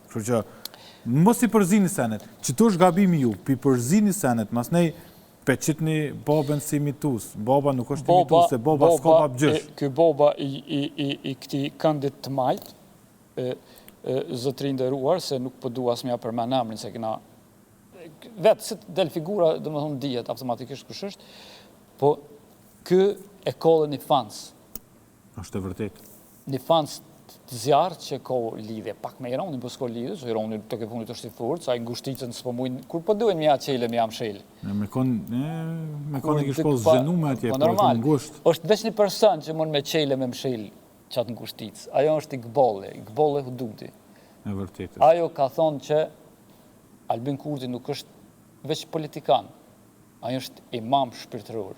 Kështu që mos i përzini senet, që të është gabimi ju, pi përzini senet, mas nej pe qitni babën si mitus, baba nuk është mitus, se baba s'ka pa bëgjësh. Ky baba i këti këndit të majtë, zotrin nderuar, se nuk po dua asmja për me emrin, se kena vetë se del figura, dhe më thonë dijet automatikisht kush është, po ky e kollë një fans. Është e vërtet. Një fans të zjarë që ko lidhje pak me Ironin, po s'ko lidhje, so Ironin të ke funit është i furt, sa i ngushticën s'po mujnë, kur po duhen mja qele, mja mshel. Me konë e kishë posë zhenu me atje, po e të ngusht. Është veç një person që mund me qele me mshel qatë ngushticë. Ajo është i gbolle Huduti. E vërtet. Ajo ka thonë që Albin Kurti nuk është veç politikan, ajo është imam shpirtëror.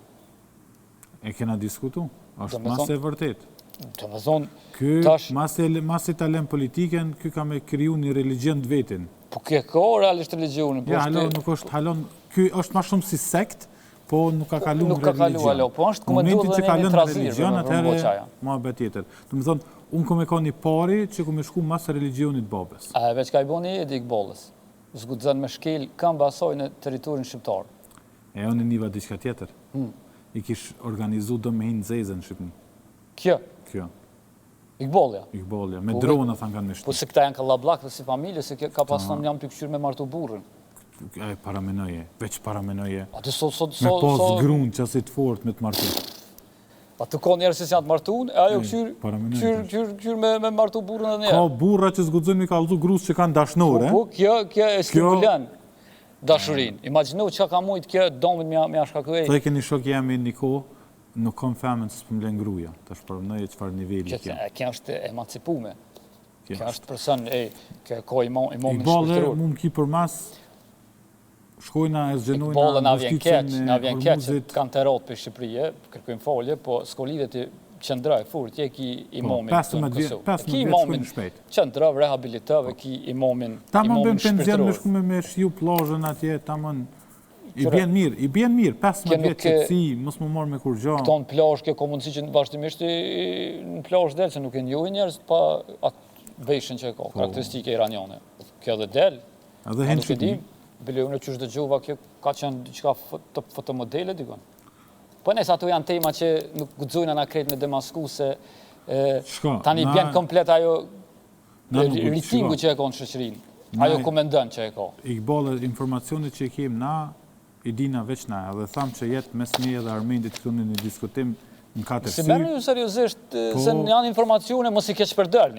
E kena diskutu? Është mas e vërtet. Të më thonë, Mas e talem politiken, ky ka me kriju një religion të vetin. Po kje ka realisht religionin. Ja, halon nuk është, halon, ky është ma shumë si sekt, po nuk ka kalu në religion. Nuk ka kalu, alo, po është komendu dhe një trazir, atëherë, ma bet tjetër. Të më thonë, unë këmë e ka një pari që këmë e shku mas religionit babes. A veç ka i bo një edi këbollës. Zgudzën me shkel kam basoj në teritorin shqiptar. E unë niva diçka tjetër. I kish organizu do me hinë zezën në Shqipni. Kjo? Kjo. Ikbollja? Ikbollja, me drona thanë kanë me shtu. Po se këta janë kallablak dhe si familje, se ka pas thonë jam të këshyr me martu burën. E paramenoje, veç paramenoje. A të me pas grunë që asit fort me të martu. A të ka njerës që janë të martu, e ajo këshyr me martu burën dhe njerë. Ka burra që zgudzën mi kalzu grusë që kanë dashnore. Po, kjo e stimulan dashurin. Imaginu që ka mujtë kjo domit me ashkakuej. Të e keni shok jemi një kohë, nuk kom femën që s'pëm len gruja, të është përmënëje qëfar nivelli kjo. Kjo është emancipume. Kjo është person, kjo ka imomin shpirtëror. Ikbollë, mund ki për mas, shkojna e zgjenojna... Ikbollë na vjen keq, kanë të rotë për Shqipërije, kërkujmë folje, po s'ko lidhe të qëndraj furt, je ki imomin të në Kosovë. 15 vjetë shkojnë shpejt. Qëndrav, rehabilitave, ki imomin shpirtëror. Ta më bëjmë penzion me shku me shju plazhën atje, ta më... I bjen mirë, 15 vjetë qëtësi, mos më morë me kur gjo. Këto në plazh, kjo komunësi që vazhdimisht në plazh delë, që nuk e njojë njerës pa atë veshën që e ka, karakteristike iranjane. Kjo dhe delë, a nuk e dim, bile unë e qështë dhe gjuva, kjo ka qenë diqka fotomodele, dikon. Po nësë ato janë tema që nuk gudzojnë ana kret me demasku, se tani bjen komplet ajo rritingu që e ka në shëqërin, ajo komendën që e ka. Ikbollë, informacionit që i kem na, i dina veç na, edhe thamë që jetë mes meje dhe armendit këtu në një diskutim në 4 sy. Si mërë ju seriosisht, se në janë informacione, mos i keq përdërni.